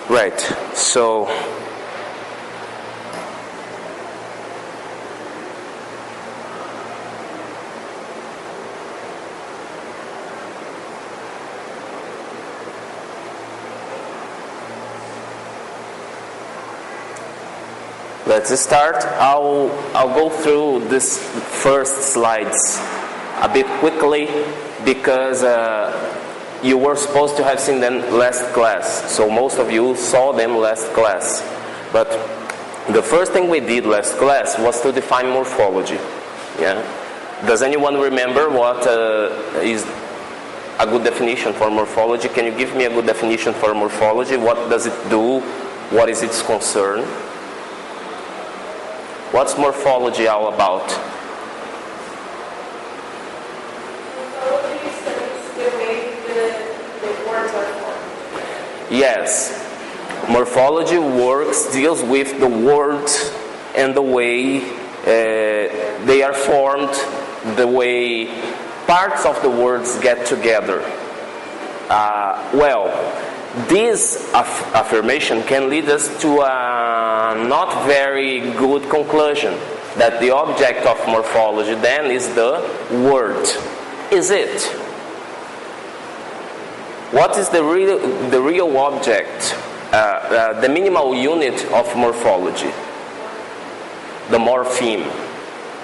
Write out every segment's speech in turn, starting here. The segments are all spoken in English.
Right, so let's start. I'll go through this first slides a bit quickly because you were supposed to have seen them last class. So most of you saw them last class. But the first thing we did last class was to define morphology. Yeah. Does anyone remember what is a good definition for morphology? Can you give me a good definition for morphology? What does it do? What is its concern? What's morphology all about? Morphology studies the way the words are formed. Yes. Morphology deals with the words and the way they are formed, the way parts of the words get together. This affirmation can lead us to a not very good conclusion that the object of morphology then is the word. Is it? What is the real object, the minimal unit of morphology? The morpheme.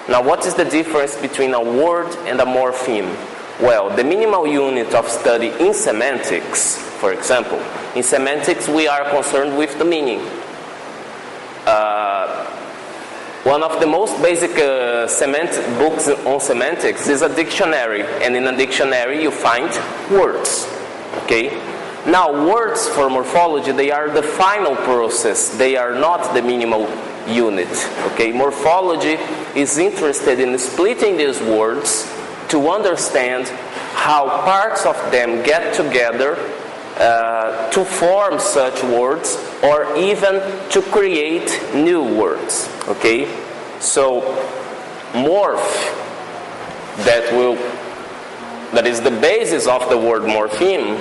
Now, what is the difference between a word and a morpheme? Well, the minimal unit of study in semantics, for example, in semantics we are concerned with the meaning. One of the most basic books on semantics is a dictionary, and in a dictionary you find words. Okay? Now, words for morphology, they are the final process. They are not the minimal unit. Okay? Morphology is interested in splitting these words to understand how parts of them get together to form such words, or even to create new words. Okay? So, morph, that is the basis of the word morpheme.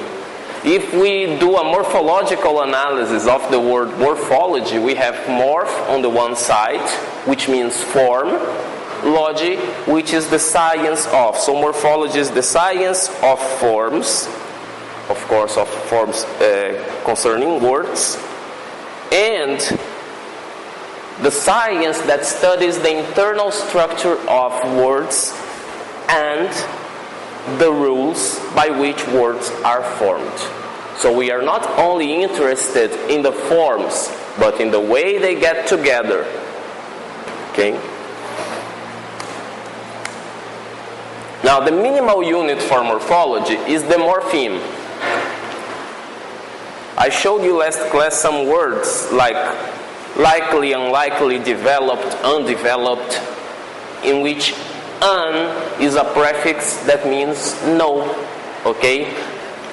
If we do a morphological analysis of the word morphology, we have morph on the one side, which means form, logy, which is the science of. So morphology is the science of forms, of course, of forms concerning words, and the science that studies the internal structure of words and the rules by which words are formed. So we are not only interested in the forms, but in the way they get together. Okay? Now, the minimal unit for morphology is the morpheme. I showed you last class some words like likely, unlikely, developed, undeveloped, in which "un" is a prefix that means no. Okay?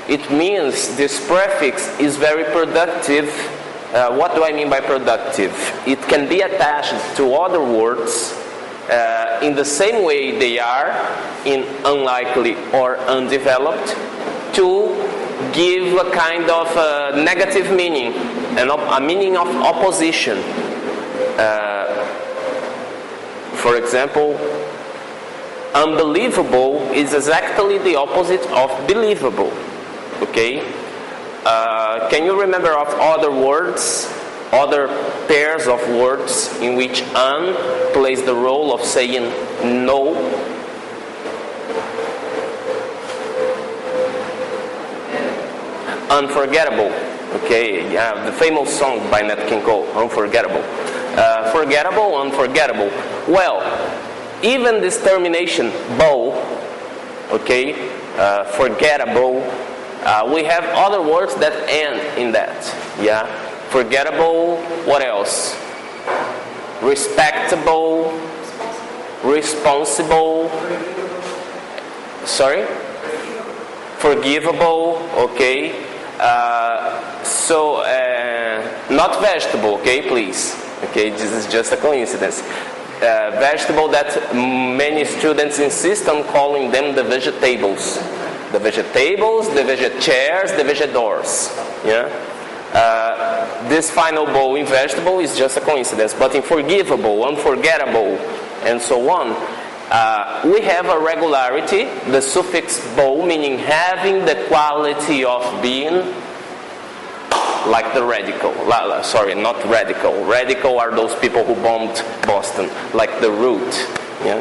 It means this prefix is very productive. What do I mean by productive? It can be attached to other words in the same way they are in unlikely or undeveloped, to give a kind of negative meaning, a meaning of opposition. For example, unbelievable is exactly the opposite of believable. Okay? Can you remember of other words, other pairs of words in which "un" plays the role of saying no? Unforgettable. Okay, yeah, the famous song by Nat King Cole, Unforgettable. Forgettable, unforgettable. Well, even this termination, "bow," okay, forgettable, we have other words that end in that. Yeah, forgettable. What else? Respectable, responsible. Sorry, forgivable. Okay, not vegetable. Okay, please. Okay, this is just a coincidence. Vegetable that many students insist on calling them the vegetables. The vegetables, the vegetables, the vegetors. Yeah? This final bow in vegetable is just a coincidence, but in forgivable, unforgettable, and so on, we have a regularity, the suffix bow, meaning having the quality of being like the radical. Sorry, not radical. Radical are those people who bombed Boston, like the root. Yeah.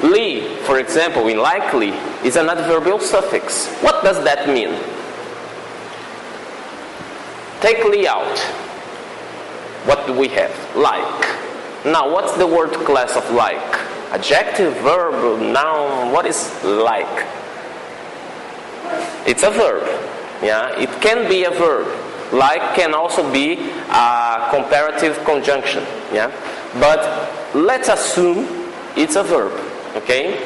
Li, for example, in likely, is an adverbial suffix. What does that mean? Take li out. What do we have? Like. Now, what's the word class of like? Adjective, verb, noun. What is like? It's a verb. Yeah, it can be a verb. Like can also be a comparative conjunction. Yeah, but let's assume it's a verb. Okay.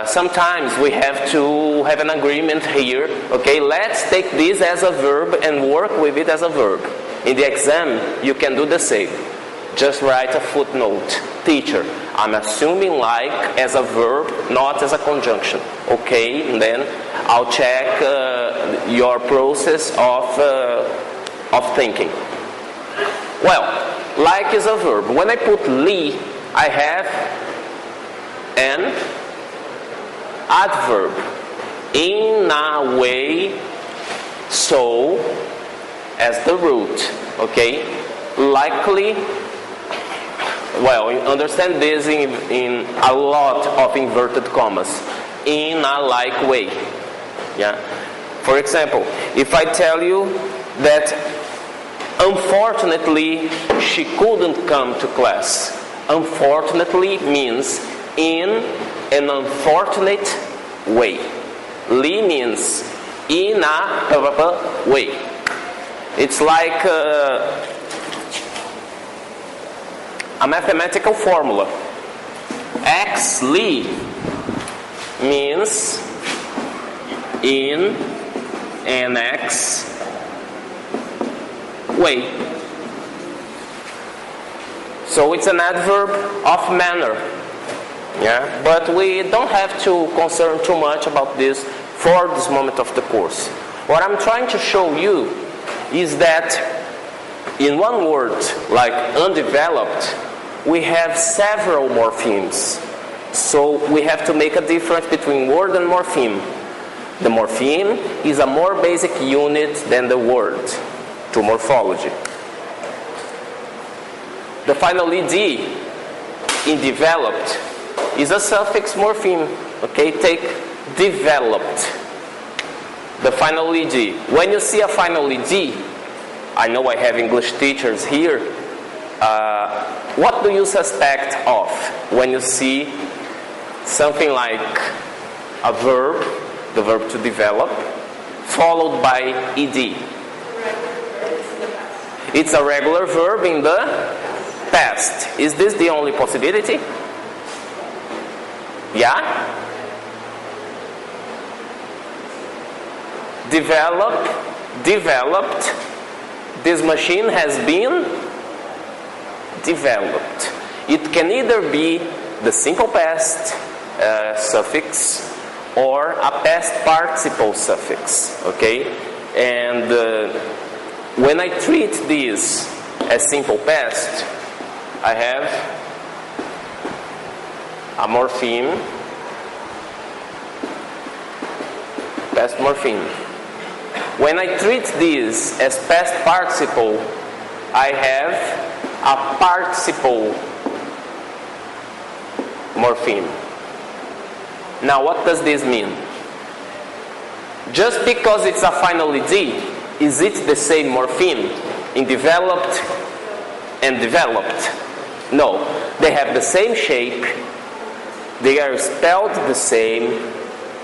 Sometimes we have to have an agreement here. Okay, let's take this as a verb and work with it as a verb. In the exam, you can do the same. Just write a footnote. Teacher, I'm assuming like as a verb, not as a conjunction. Okay, and then I'll check your process of thinking. Well, like is a verb. When I put li, I have an adverb. In a way, so, as the root. Okay? Likely, well, understand this in a lot of inverted commas. In a like way. Yeah. For example, if I tell you that unfortunately she couldn't come to class. Unfortunately means in an unfortunate way. Li means in a way. It's like a mathematical formula. X li means in an X way. So it's an adverb of manner. Yeah, but we don't have to concern too much about this for this moment of the course. What I'm trying to show you is that in one word, like undeveloped, we have several morphemes. So we have to make a difference between word and morpheme. The morpheme is a more basic unit than the word to morphology. The final ed in developed is a suffix morpheme. Okay, take developed. The final ed. When you see a final ed, I know I have English teachers here. What do you suspect of when you see something like a verb, the verb to develop, followed by ed? It's a regular verb in the past. Is this the only possibility? Yeah? Developed. This machine has been developed. It can either be the simple past suffix or a past participle suffix. Okay? And when I treat this as simple past, I have a morpheme, past morpheme. When I treat this as past participle, I have a participle morpheme. Now, what does this mean? Just because it's a final ed, is it the same morpheme in developed and developed? No, they have the same shape, they are spelled the same,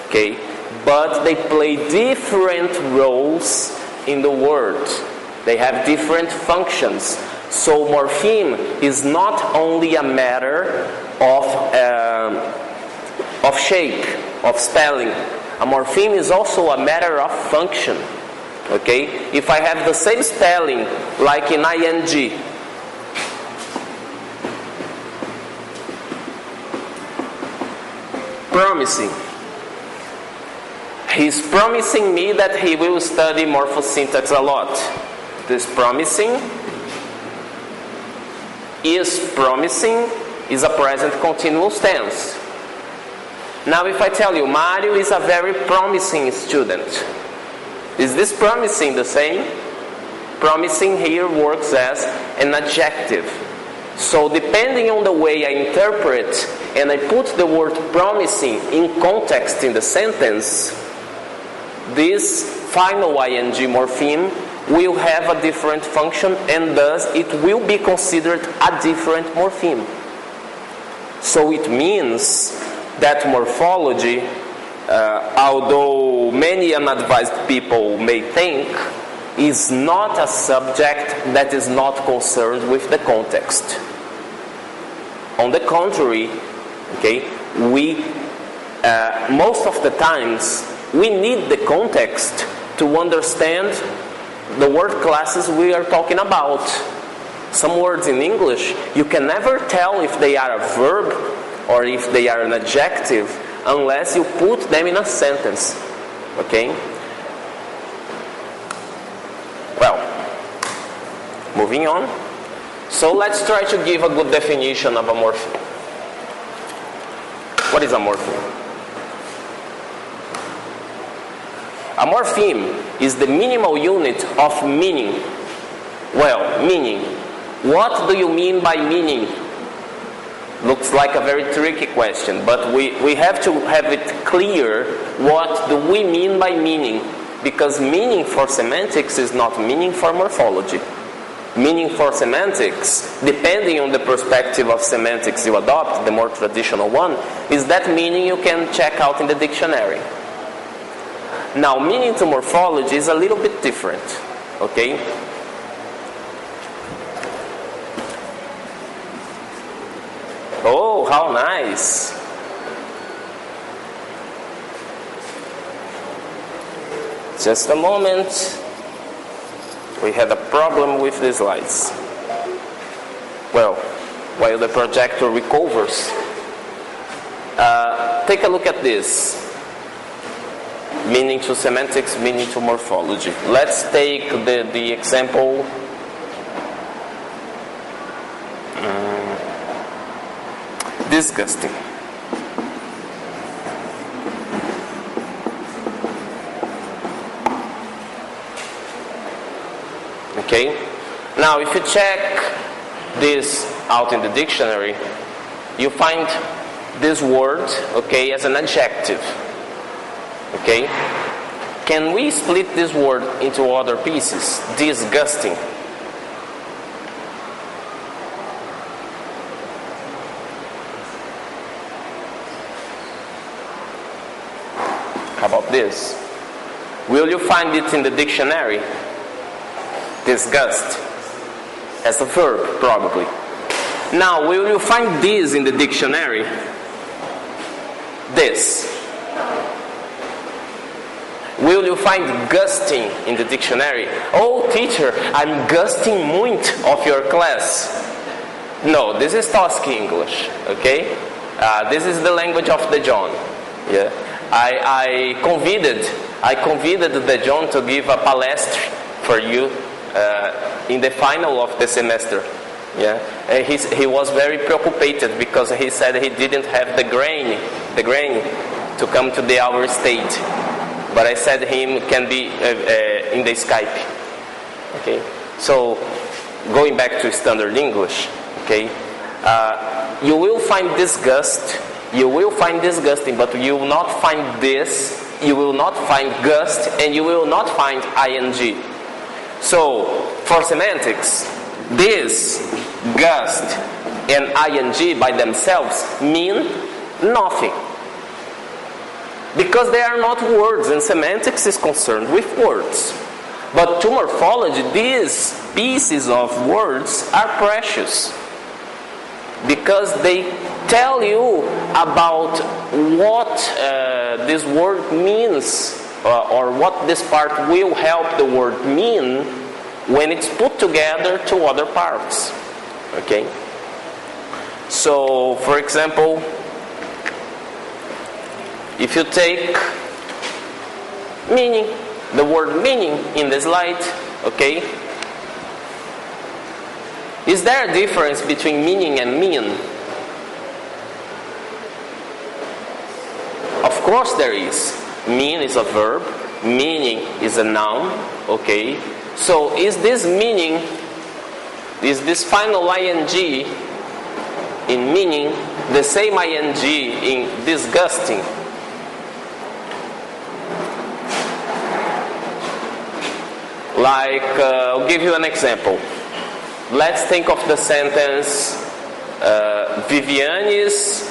okay, but they play different roles in the word. They have different functions. So morpheme is not only a matter of shape, of spelling. A morpheme is also a matter of function. Okay? If I have the same spelling like in ing, promising, He's promising me that he will study morphosyntax a lot. This promising is a present continuous tense. Now if I tell you Mario is a very promising student, is this promising the same? Promising here works as an adjective. So depending on the way I interpret and I put the word promising in context in the sentence, this final ing morpheme will have a different function, and thus it will be considered a different morpheme. So it means that morphology, although many unadvised people may think, is not a subject that is not concerned with the context. On the contrary, okay, we most of the times we need the context to understand the word classes we are talking about. Some words in English, you can never tell if they are a verb or if they are an adjective unless you put them in a sentence. Okay? Well, moving on. So let's try to give a good definition of a morpheme. What is a morpheme? A morpheme is the minimal unit of meaning. Well, meaning. What do you mean by meaning? Looks like a very tricky question, but we have to have it clear what do we mean by meaning, because meaning for semantics is not meaning for morphology. Meaning for semantics, depending on the perspective of semantics you adopt, the more traditional one, is that meaning you can check out in the dictionary. Now, meaning to morphology is a little bit different, okay? Oh, how nice! Just a moment. We had a problem with the slides. Well, while the projector recovers, take a look at this. Meaning to semantics, meaning to morphology. Let's take the example. Disgusting. Okay? Now, if you check this out in the dictionary, you find this word, okay, as an adjective. Okay? Can we split this word into other pieces? Disgusting. How about this? Will you find it in the dictionary? Disgust. As a verb, probably. Now, will you find this in the dictionary? This. Will you find gusting in the dictionary? Oh, teacher, I'm gusting muito of your class. No, this is Tosca English, okay? This is the language of the John. Yeah. I convided the John to give a palestra for you in the final of the semester. Yeah, and he was very preoccupied because he said he didn't have the grain to come to the hour stage. But I said him can be in the Skype. Okay, so going back to standard English. Okay, you will find disgust. You will find disgusting, but you will not find this. You will not find gust, and you will not find ing. So for semantics, this, gust, and ing by themselves mean nothing. Because they are not words, and semantics is concerned with words. But to morphology, these pieces of words are precious. Because they tell you about what this word means, or what this part will help the word mean when it's put together to other parts. Okay? So, for example, if you take Meaning, the word meaning in the slide, okay? Is there a difference between meaning and mean? Of course there is. Mean is a verb, meaning is a noun, okay? So is this meaning, is this final ing in meaning the same ing in disgusting? Like, I'll give you an example. Let's think of the sentence, Viviane's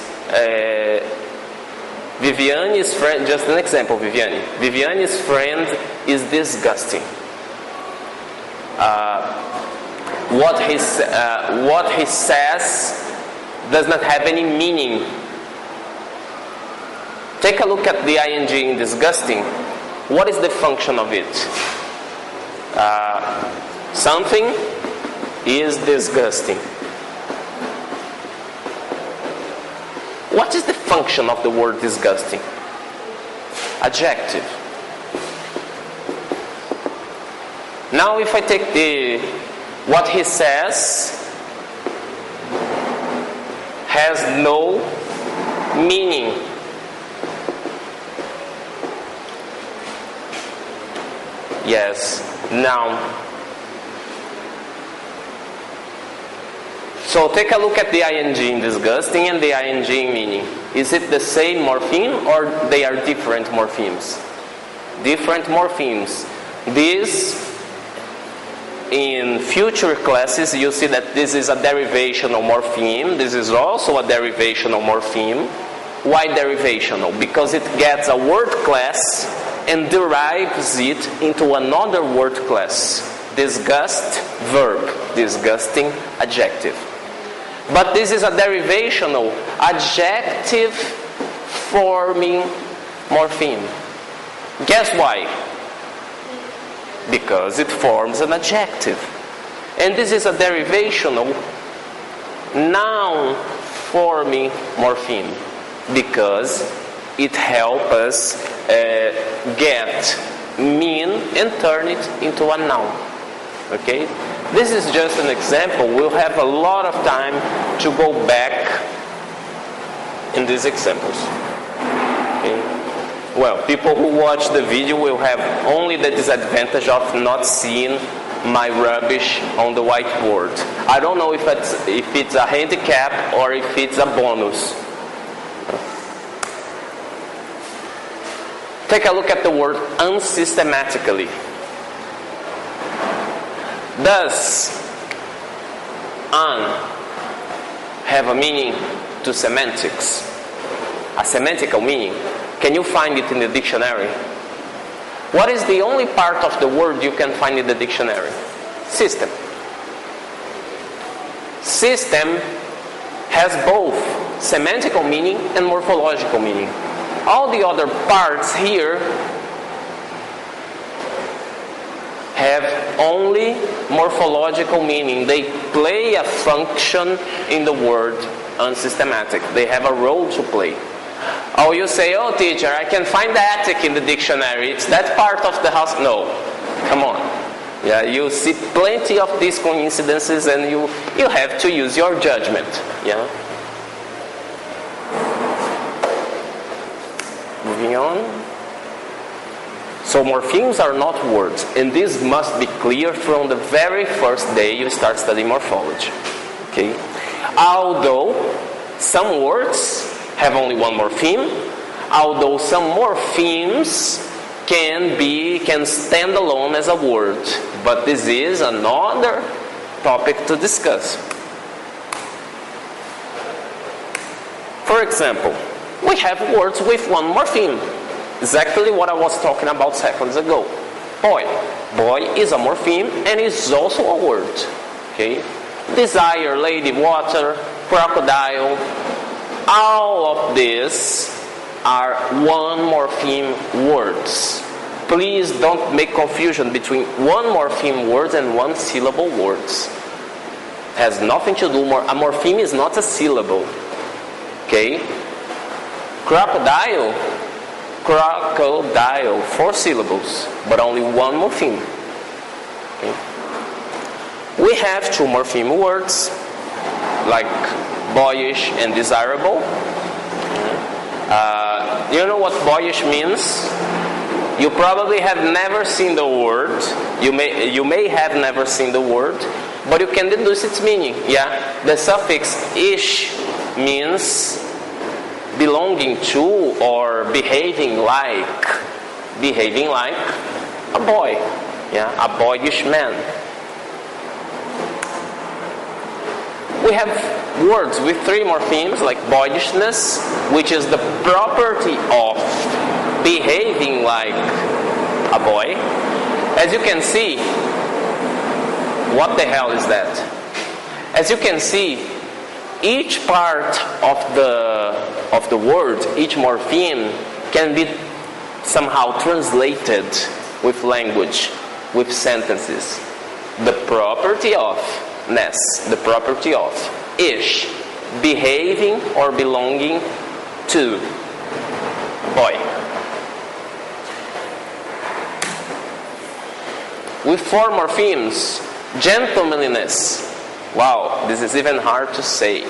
friend, just an example, Viviane's friend is disgusting. What he says does not have any meaning. Take a look at the ing in disgusting. What is the function of it? Something is disgusting. What is the function of the word disgusting? Adjective. Now if I take what he says has no meaning. Yes, noun. So take a look at the ing in disgusting and the ing in meaning. Is it the same morpheme or they are different morphemes? Different morphemes. This, in future classes, you see that this is a derivational morpheme. This is also a derivational morpheme. Why derivational? Because it gets a word class and derives it into another word class. Disgust, verb. Disgusting, adjective. But this is a derivational, adjective forming morpheme. Guess why? Because it forms an adjective. And this is a derivational, noun forming morpheme. Because it helps us get mean and turn it into a noun. Okay? This is just an example. We'll have a lot of time to go back in these examples. Okay? Well, people who watch the video will have only the disadvantage of not seeing my rubbish on the whiteboard. I don't know if it's a handicap or if it's a bonus. Take a look at the word unsystematically. Does have a meaning to semantics? A semantical meaning? Can you find it in the dictionary? What is the only part of the word you can find in the dictionary? System. System has both semantical meaning and morphological meaning. All the other parts here have only morphological meaning. They play a function in the word unsystematic. They have a role to play. Oh, you say, oh teacher, I can find the attic in the dictionary. It's that part of the house. No, come on. Yeah, you see plenty of these coincidences and you have to use your judgment. Yeah. Moving on. So morphemes are not words, and this must be clear from the very first day you start studying morphology. Okay? Although some words have only one morpheme, although some morphemes can stand alone as a word, but this is another topic to discuss. For example, we have words with one morpheme. Exactly what I was talking about seconds ago. Boy. Boy is a morpheme and is also a word. Okay? Desire, lady, water, crocodile. All of these are one morpheme words. Please don't make confusion between one morpheme words and one syllable words. It has nothing to do more. A morpheme is not a syllable. Okay? Crocodile crocodile, 4 syllables, but only one morpheme. Okay. We have 2 morpheme words, like boyish and desirable. You know what boyish means? You probably have never seen the word. You may have never seen the word, but you can deduce its meaning. Yeah, the suffix ish means belonging to or behaving like a boy. Yeah, a boyish man. We have words with 3 morphemes, like boyishness, which is the property of behaving like a boy. As you can see, what the hell is that? As you can see, each part of the word, each morpheme, can be somehow translated with language, with sentences. The property of ness, the property of ish, behaving or belonging to boy. With 4 morphemes, gentlemanliness, wow, this is even hard to say,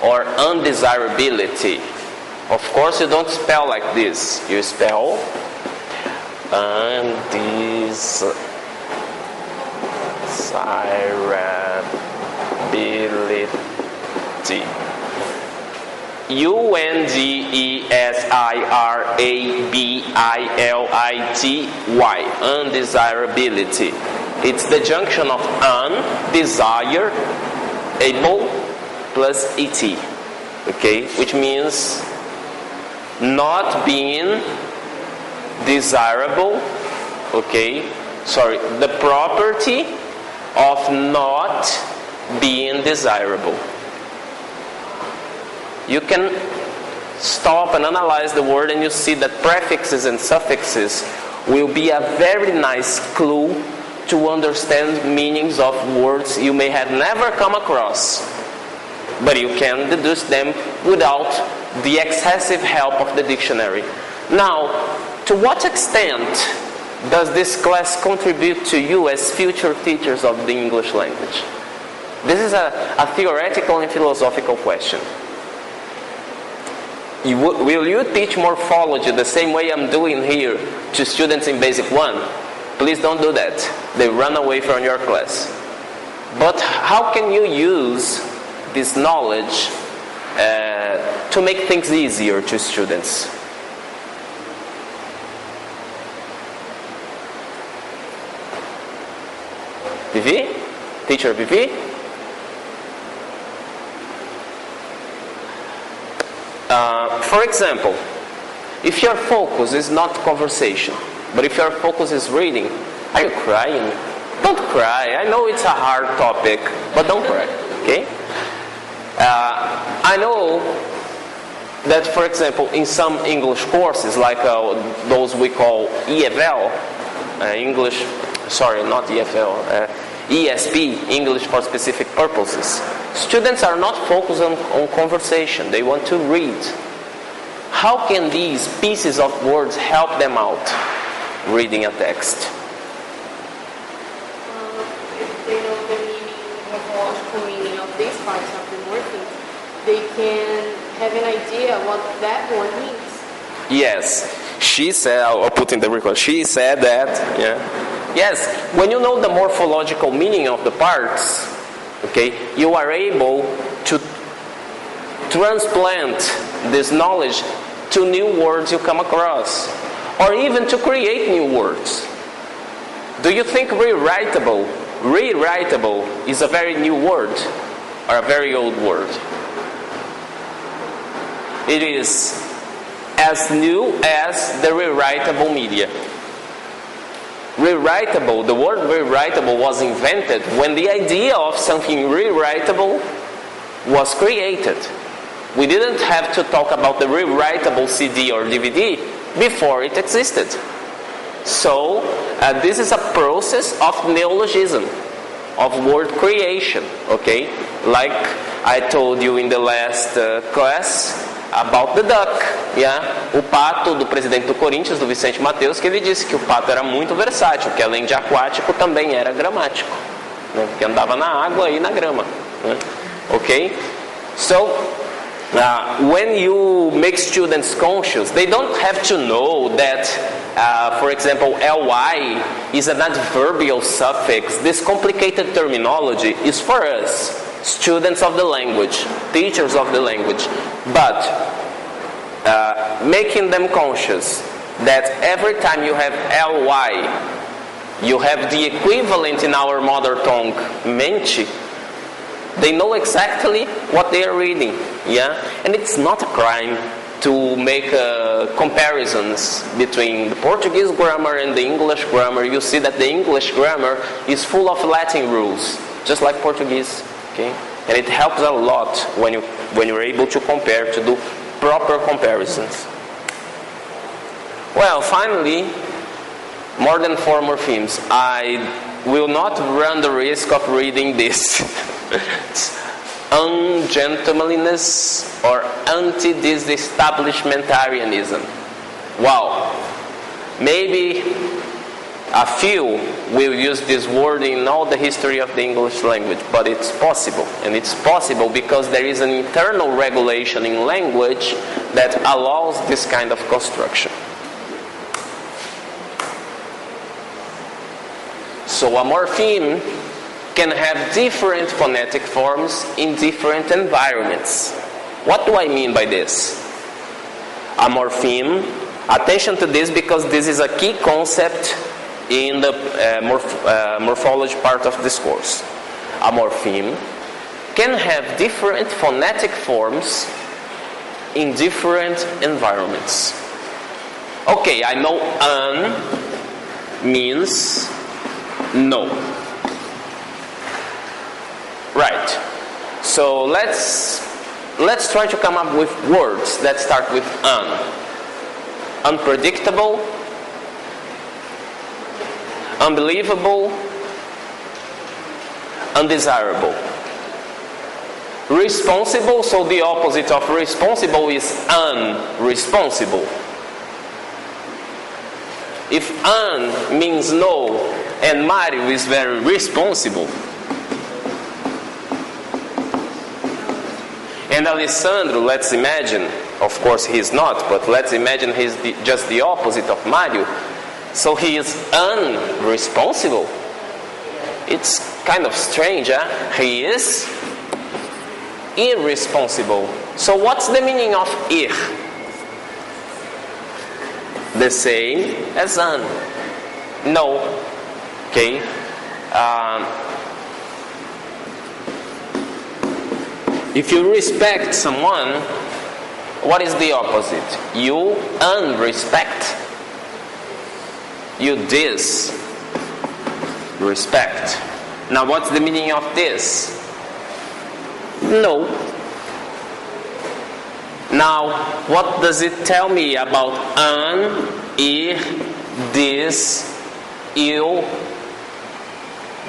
or undesirability. Of course you don't spell like this, you spell undesirability. undesirability, undesirability. It's the junction of undesire, able, plus et, okay, which means not being desirable, okay, the property of not being desirable. You can stop and analyze the word, and you see that prefixes and suffixes will be a very nice clue to understand meanings of words you may have never come across, but you can deduce them without the excessive help of the dictionary. Now, to what extent does this class contribute to you as future teachers of the English language? This is a theoretical and philosophical question. Will you teach morphology the same way I'm doing here to students in Basic 1? Please don't do that. They run away from your class. But how can you use this knowledge to make things easier to students? Vivi? Teacher Vivi? For example, if your focus is not conversation, but if your focus is reading, are you crying? Don't cry. I know it's a hard topic, but don't cry, okay? I know that, for example, in some English courses, like those we call EFL, ESP, English for Specific Purposes, students are not focused on conversation. They want to read. How can these pieces of words help them out reading a text? If they know the meaning, the morphological meaning of these parts of the morpheme, they can have an idea what that word means. Yes. She said, I'll put in the record, she said that, yeah. Yes, when you know the morphological meaning of the parts, okay, you are able to transplant this knowledge to new words you come across, or even to create new words. Do you think rewritable is a very new word or a very old word? It is as new as the rewritable media. Rewritable, the word rewritable was invented when the idea of something rewritable was created. We didn't have to talk about the rewritable CD or DVD before it existed. So, this is a process of neologism, of word creation, okay? Like I told you in the last class, about the duck, yeah? O pato do presidente do Corinthians, do Vicente Mateus, que ele disse que o pato era muito versátil, que além de aquático também era gramático, né? Porque andava na água e na grama, né? Okay? So, when you make students conscious, they don't have to know that, for example, ly is an adverbial suffix. This complicated terminology is for us, students of the language, teachers of the language. But making them conscious that every time you have ly, you have the equivalent in our mother tongue, mente. They know exactly what they are reading, yeah? And it's not a crime to make comparisons between the Portuguese grammar and the English grammar. You see that the English grammar is full of Latin rules, just like Portuguese, okay? And it helps a lot when you're able to compare, to do proper comparisons. Well, finally, more than 4 morphemes. I will not run the risk of reading this. Ungentlemanliness or anti-disestablishmentarianism. Wow. Maybe a few will use this word in all the history of the English language, but it's possible. And it's possible because there is an internal regulation in language that allows this kind of construction. So a morpheme can have different phonetic forms in different environments. What do I mean by this? A morpheme, attention to this because this is a key concept in the morphology part of this course. A morpheme can have different phonetic forms in different environments. Okay, I know an means no. Right. So let's try to come up with words that start with an. Unpredictable, unbelievable, undesirable. Responsible, so the opposite of responsible is unresponsible. If an means no and Mario is very responsible, and Alessandro, let's imagine, of course he's not, but let's imagine he's just the opposite of Mario, so he is unresponsible. It's kind of strange, huh? He is irresponsible. So what's the meaning of ir? The same as an. No. Okay? If you respect someone, what is the opposite? You unrespect. You disrespect. Now what's the meaning of this? No. Now, what does it tell me about an, ir, this, eu?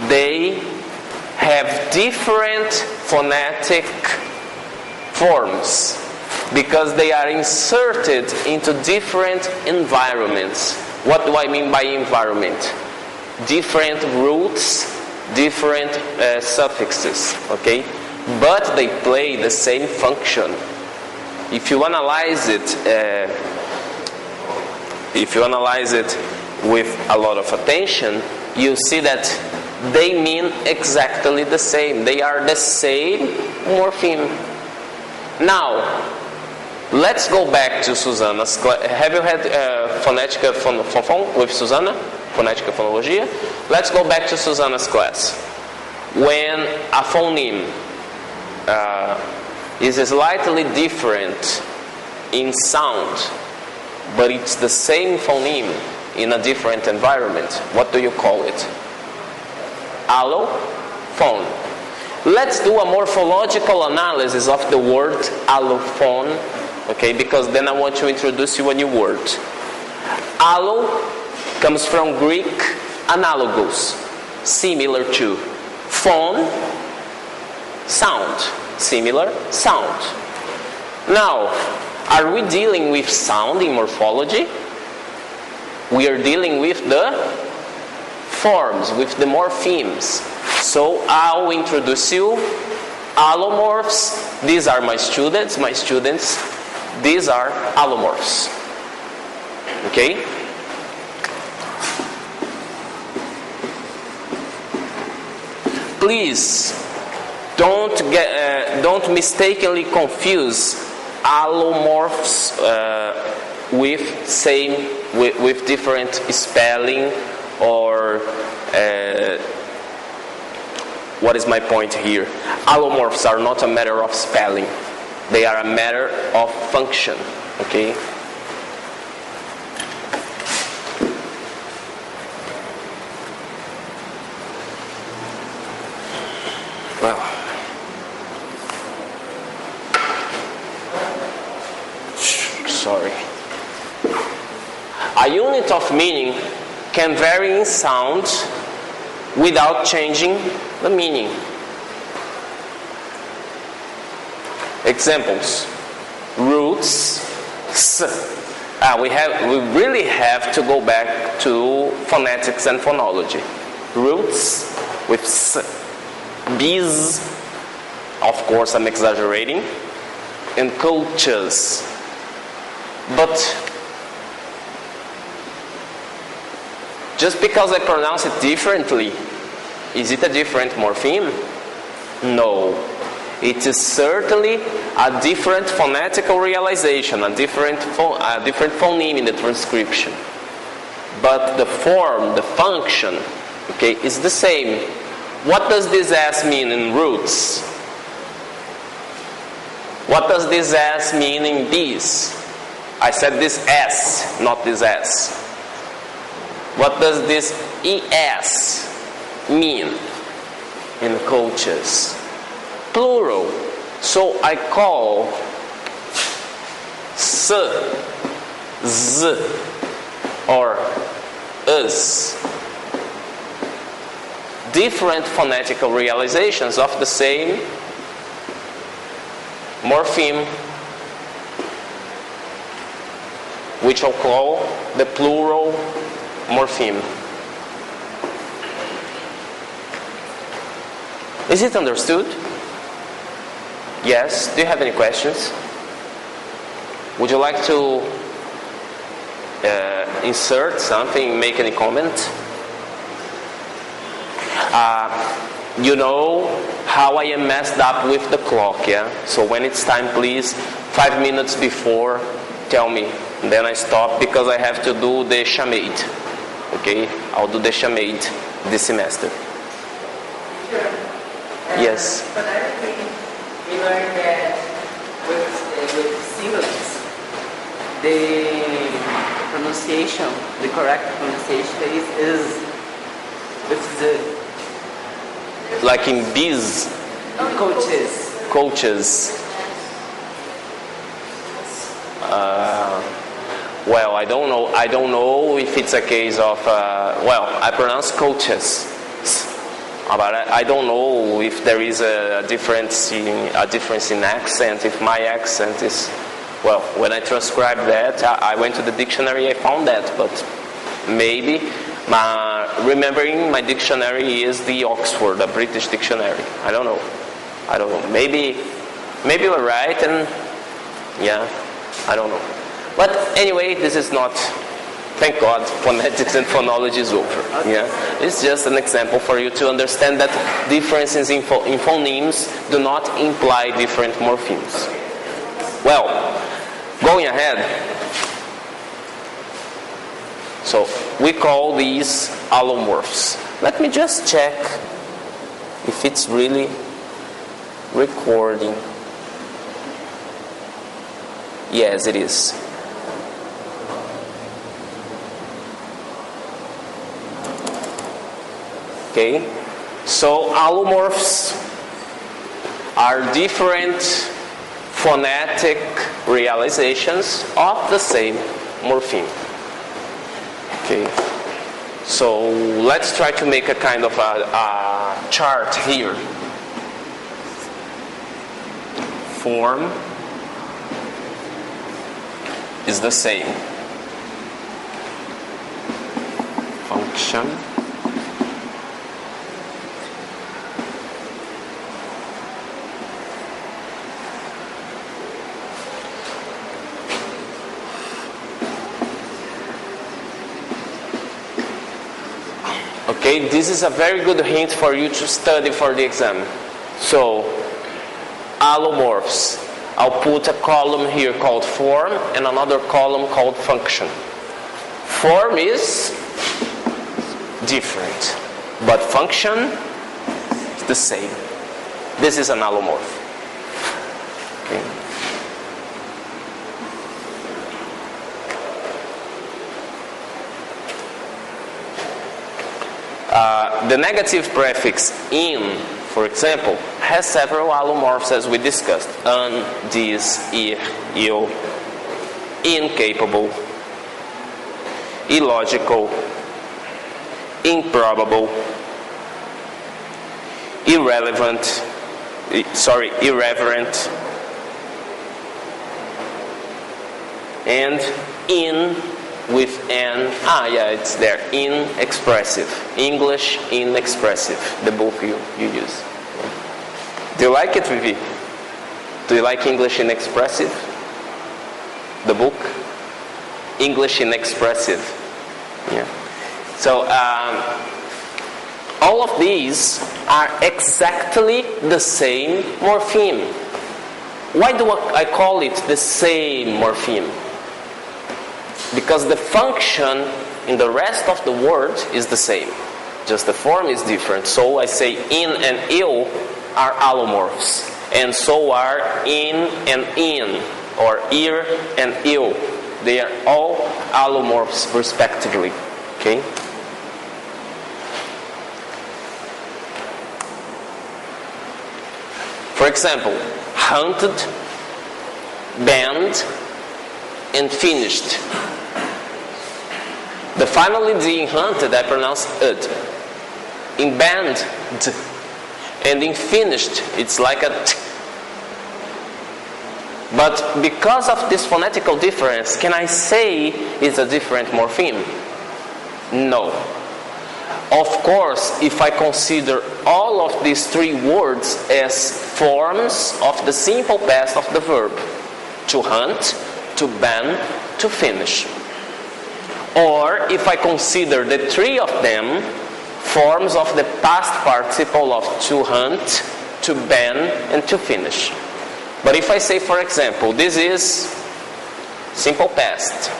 They have different phonetic forms because they are inserted into different environments. What do I mean by environment? Different roots, different suffixes, okay? But they play the same function. If you analyze it with a lot of attention, you see that they mean exactly the same. They are the same morpheme. Now, let's go back to Susana's class. Have you had phonetica with Susana? Phonetica phonologia? Let's go back to Susana's class. When a phoneme is slightly different in sound, but it's the same phoneme in a different environment, what do you call it? Allophone. Let's do a morphological analysis of the word allophone, okay? Because then I want to introduce you a new word. Allo comes from Greek analogous, similar to. Phone, sound, similar sound. Now, Are we dealing with sound in morphology? We are dealing with the forms, with the morphemes. So I'll introduce you allomorphs. These are my students. These are allomorphs. Okay? Please don't mistakenly confuse allomorphs with different spelling or what is my point here? Allomorphs are not a matter of spelling. They are a matter of function. Okay? Well, sorry. A unit of meaning can vary in sound without changing the meaning. Examples: roots, s. We really have to go back to phonetics and phonology. Roots with s. Bees, of course I'm exaggerating, and coaches. But just because I pronounce it differently, is it a different morpheme? No. It is certainly a different phonetical realization, a different phoneme in the transcription. But the form, the function, okay, is the same. What does this S mean in roots? What does this S mean in bees? I said this S, not this S. What does this ES mean in coaches? Plural. So I call S, Z, or us. Different phonetical realizations of the same morpheme, which I'll call the plural morpheme. Is it understood? Yes? Do you have any questions? Would you like to insert something, make any comment? You know how I am messed up with the clock, yeah? So when it's time, please, 5 minutes before, tell me. And then I stop because I have to do the chamade. Okay? I'll do the chamade this semester. Sure. Yes. But I think we learned that with singulars, the pronunciation, the correct pronunciation is with the... Like in bees, coaches. Well, I don't know. I don't know if it's a case of. Well, I pronounce coaches, but I don't know if there is a difference in accent. If my accent is, well, when I transcribe that, I went to the dictionary. I found that, but maybe. Remembering my dictionary is the Oxford, a British dictionary. I don't know. Maybe we're right, and yeah, I don't know. But anyway, this is not. Thank God, phonetics and phonology is over. Yeah, it's just an example for you to understand that differences in phonemes do not imply different morphemes. Well, going ahead. So we call these allomorphs. Let me just check if it's really recording. Yes, it is. Okay, so allomorphs are different phonetic realizations of the same morpheme. Okay, so let's try to make a kind of a chart here. Form, is the same. Function. Okay, this is a very good hint for you to study for the exam. So, allomorphs. I'll put a column here called form and another column called function. Form is different, but function is the same. This is an allomorph. Okay. The negative prefix in, for example, has several allomorphs as we discussed. An, this, ir, eu, incapable, illogical, improbable, irreverent, and in with an, it's there, inexpressive. English inexpressive, the book you use. Do you like it, Vivi? Do you like English inexpressive? The book? English inexpressive. Yeah. So, all of these are exactly the same morpheme. Why do I call it the same morpheme? Because the function in the rest of the word is the same. Just the form is different. So I say in and ill are allomorphs. And so are in and in, or ir and ill. They are all allomorphs respectively. Okay? For example, hunted, banned, and finished. The final D in hunted I pronounce ud. In banned, d. And in finished, it's like a t. But because of this phonetical difference, can I say it's a different morpheme? No. Of course, if I consider all of these three words as forms of the simple past of the verb. To hunt, to ban, to finish. Or if I consider the three of them forms of the past participle of to hunt, to ban, and to finish. But if I say, for example, this is simple past.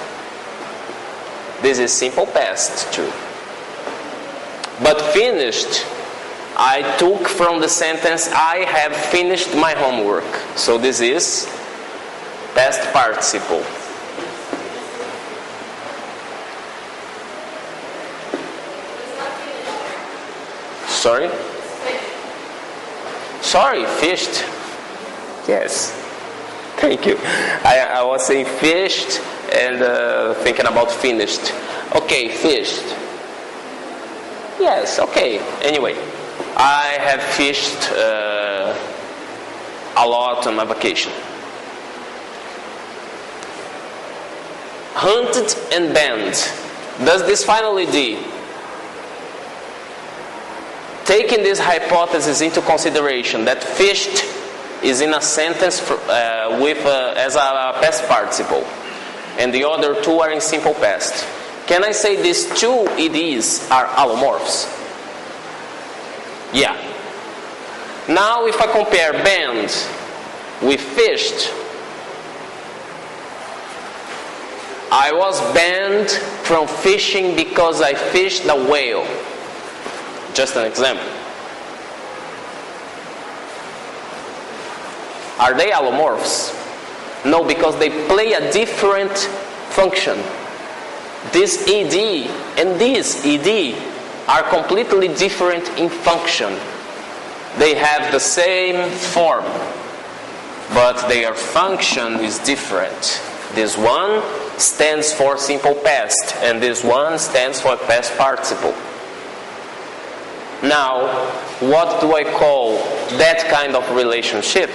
This is simple past too. But finished, I took from the sentence, I have finished my homework. So this is past participle. Sorry? Sorry, fished. Yes. Thank you. I was saying fished and thinking about finished. Okay, fished. Yes, okay. Anyway, I have fished a lot on my vacation. Hunted and banned. Does this finally D? Taking this hypothesis into consideration that fished is in a sentence as a past participle, and the other two are in simple past. Can I say these two EDs are allomorphs? Yeah. Now if I compare banned with fished, I was banned from fishing because I fished a whale. Just an example. Are they allomorphs? No, because they play a different function. This ED and this ED are completely different in function. They have the same form, but their function is different. This one stands for simple past, and this one stands for past participle. Now, what do I call that kind of relationship?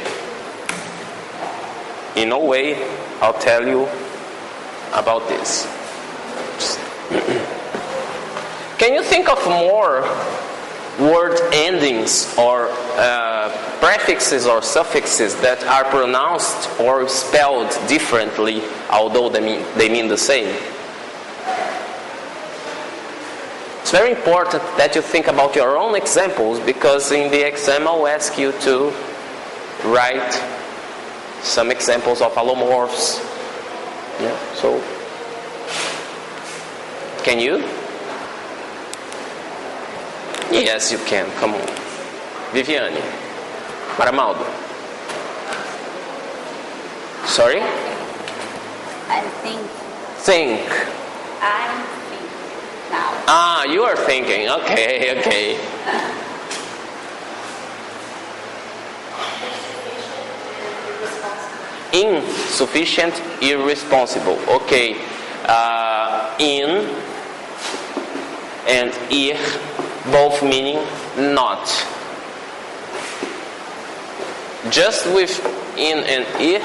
In a way, I'll tell you about this. Can you think of more word endings or prefixes or suffixes that are pronounced or spelled differently, although they mean the same? It's very important that you think about your own examples, because in the exam I'll ask you to write some examples of allomorphs. Yeah, so can you? Yes, you can. Come on. Viviane. Maramaldo. Sorry? I think. Think. I'm thinking now. Ah, you are thinking. Okay, okay. Insufficient, irresponsible. Okay. In and ir, both meaning not. Just with in and ir,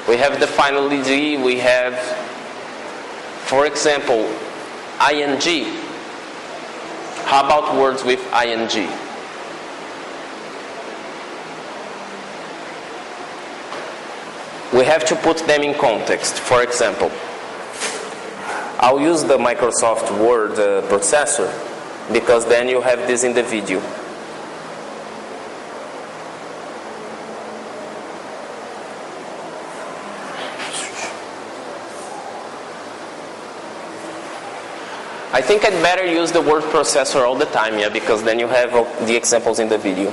we have the final ed, we have, for example, ing. How about words with ing? We have to put them in context. For example, I'll use the Microsoft Word processor, because then you have this in the video. I think I'd better use the word processor all the time, yeah, because then you have the examples in the video.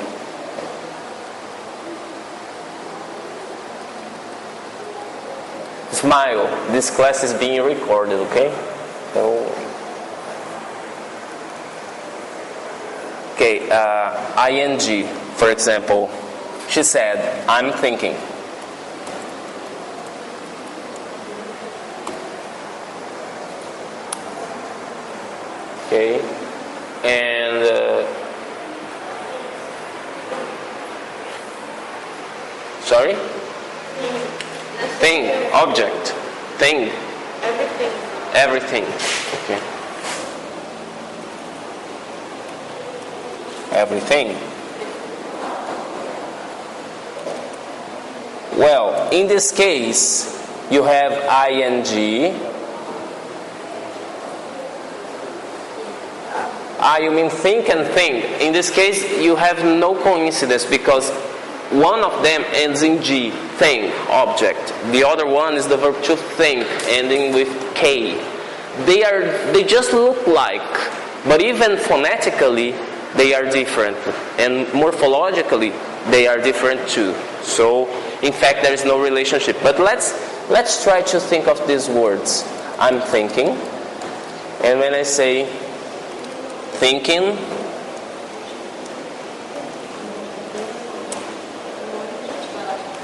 Smile. This class is being recorded, okay? So, okay, ing, for example. She said, I'm thinking. Okay, and sorry? Thing, object, thing. Everything. Everything. Okay. Everything. Well, in this case, you have ing. You mean think and think. In this case, you have no coincidence, because one of them ends in G, thing, object. The other one is the verb to think, ending with K. They just look like, but even phonetically, they are different. And morphologically, they are different too. So, in fact, there is no relationship. But let's try to think of these words. I'm thinking. And when I say thinking,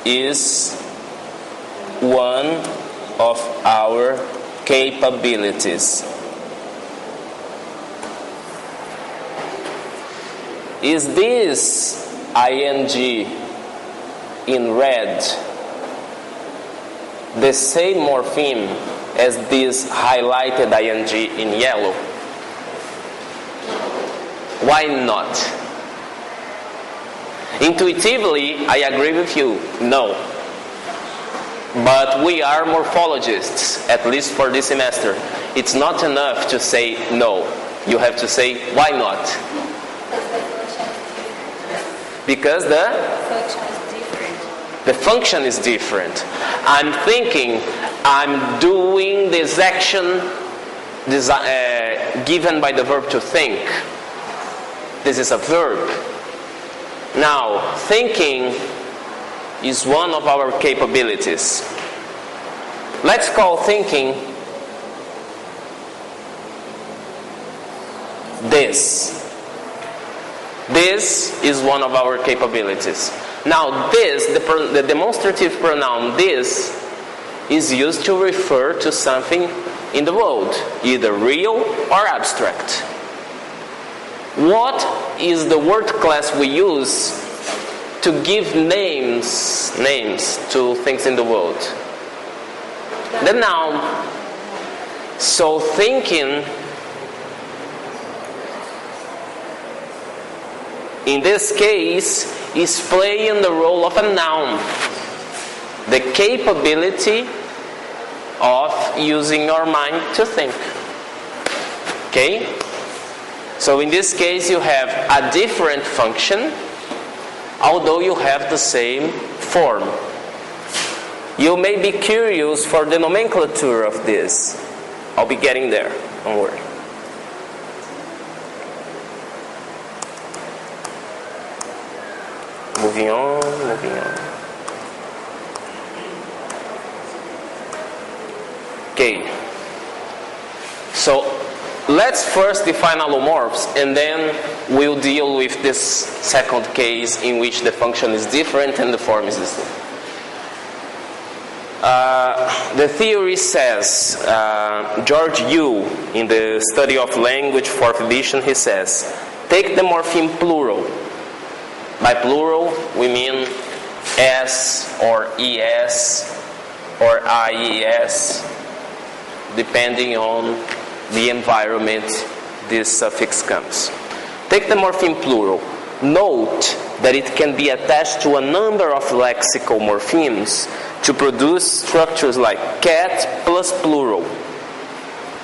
is one of our capabilities. Is this ing in red the same morpheme as this highlighted ing in yellow? Why not? Intuitively, I agree with you, no. But we are morphologists, at least for this semester. It's not enough to say no. You have to say, why not? Because the function is different. I'm thinking, I'm doing this action given by the verb to think. This is a verb. Now, thinking is one of our capabilities. Let's call thinking this. This is one of our capabilities. Now, this, the demonstrative pronoun this, is used to refer to something in the world, either real or abstract. What is the word class we use to give names to things in the world? The noun. So thinking, in this case, is playing the role of a noun. The capability of using your mind to think. Okay? So in this case you have a different function, although you have the same form. You may be curious for the nomenclature of this. I'll be getting there, don't worry. Moving on. Okay. So let's first define allomorphs, and then we'll deal with this second case in which the function is different and the form is the same. The theory says, George Yu, in the Study of Language, 4th edition, he says, take the morpheme plural. By plural, we mean S or ES or IES, depending on the environment this suffix comes. Take the morpheme plural. Note that it can be attached to a number of lexical morphemes to produce structures like cat plus plural.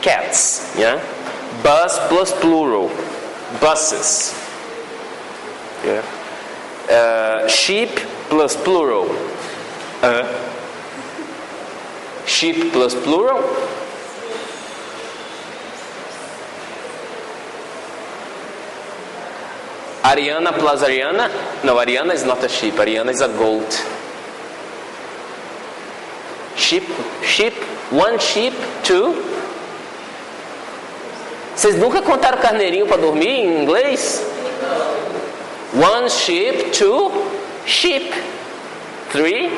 Cats, yeah? Bus plus plural. Buses. Yeah. Sheep plus plural. Sheep plus plural. Ariana plus Ariana. No, Ariana is not a sheep. Ariana is a goat. Sheep. One sheep, two. Vocês nunca contaram carneirinho para dormir em inglês? One sheep, two sheep, three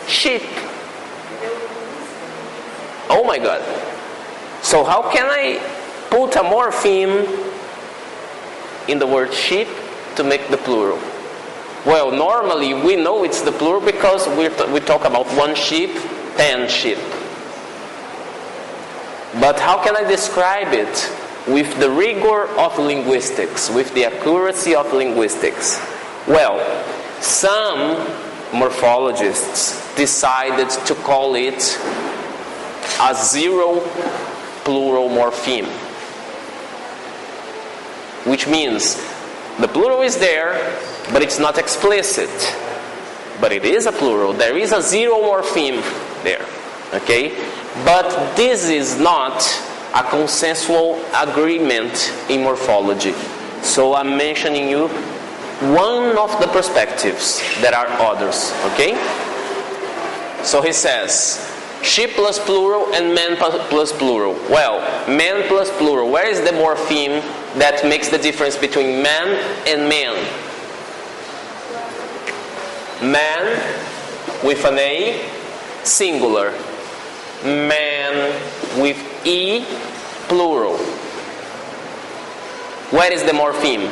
sheep. Oh my God. So how can I put a morpheme in the word sheep to make the plural? Well, normally we know it's the plural because we talk about one sheep, 10 sheep. But how can I describe it with the rigor of linguistics, with the accuracy of linguistics? Well, some morphologists decided to call it a zero plural morpheme, which means the plural is there, but it's not explicit. But it is a plural. There is a zero morpheme there. Okay? But this is not a consensual agreement in morphology. So I'm mentioning you one of the perspectives. There are others. Okay? So he says, sheep plus plural and man plus plural. Well, man plus plural. Where is the morpheme that makes the difference between man and man? Man with an A, singular. Man with E, plural. Where is the morpheme?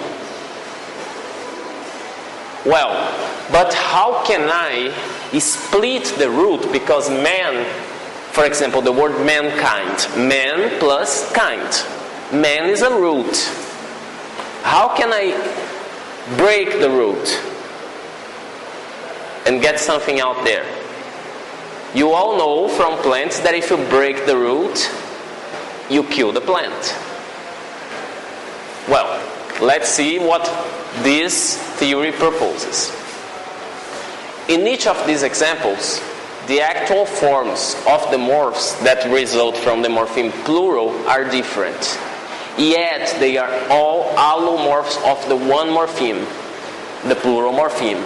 Well, but how can I split the root? Because man, for example, the word mankind. Man plus kind. Man is a root. How can I break the root and get something out there? You all know from plants that if you break the root, you kill the plant. Well, let's see what this theory proposes. In each of these examples, the actual forms of the morphs that result from the morpheme plural are different. Yet they are all allomorphs of the one morpheme, the plural morpheme.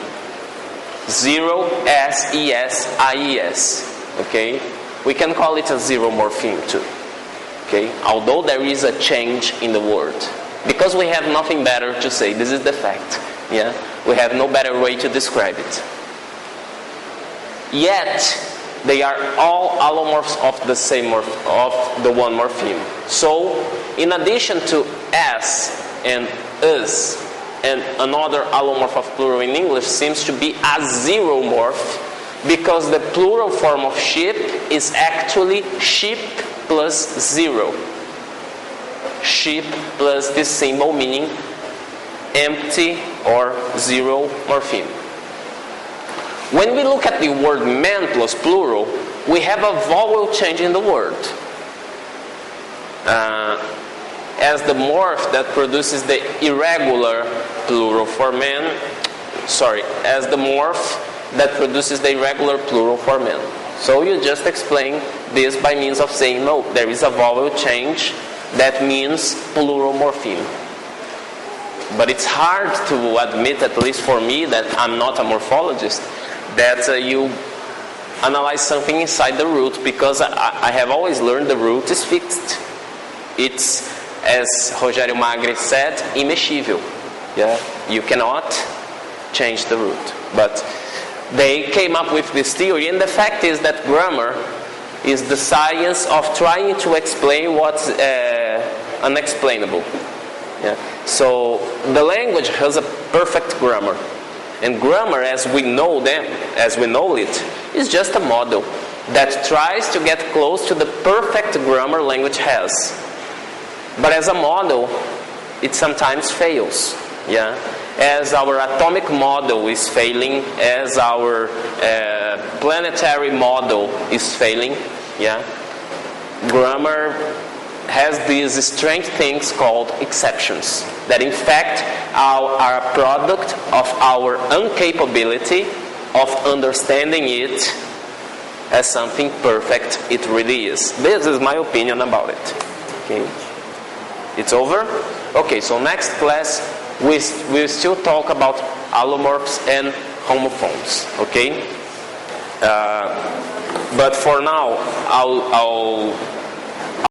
0, S, ES, IES. Okay? We can call it a zero morpheme too. Okay? Although there is a change in the word. Because we have nothing better to say. This is the fact. Yeah? We have no better way to describe it. Yet they are all allomorphs of the same of the one morpheme. So, in addition to S and us, and another allomorph of plural in English seems to be a zero morph, because the plural form of sheep is actually sheep plus 0. Sheep plus this symbol meaning empty or 0 morpheme. When we look at the word man plus plural, we have a vowel change in the word. As the morph that produces the irregular plural for man, as the morph that produces the irregular plural for men. So you just explain this by means of saying, no, there is a vowel change that means plural morpheme. But it's hard to admit, at least for me, that I'm not a morphologist, that you analyze something inside the root, because I have always learned the root is fixed. It's, as Rogério Magri said, imexível. Yeah? You cannot change the root. But they came up with this theory, and the fact is that grammar is the science of trying to explain what's unexplainable. Yeah? So the language has a perfect grammar, and grammar, as we know it, is just a model that tries to get close to the perfect grammar language has. But as a model, it sometimes fails. Yeah? As our atomic model is failing, as our planetary model is failing, yeah? Grammar has these strange things called exceptions, that in fact are a product of our incapability of understanding it as something perfect it really is. This is my opinion about it. Okay. It's over? Okay, so next class we'll still talk about allomorphs and homophones. Okay? But for now, I'll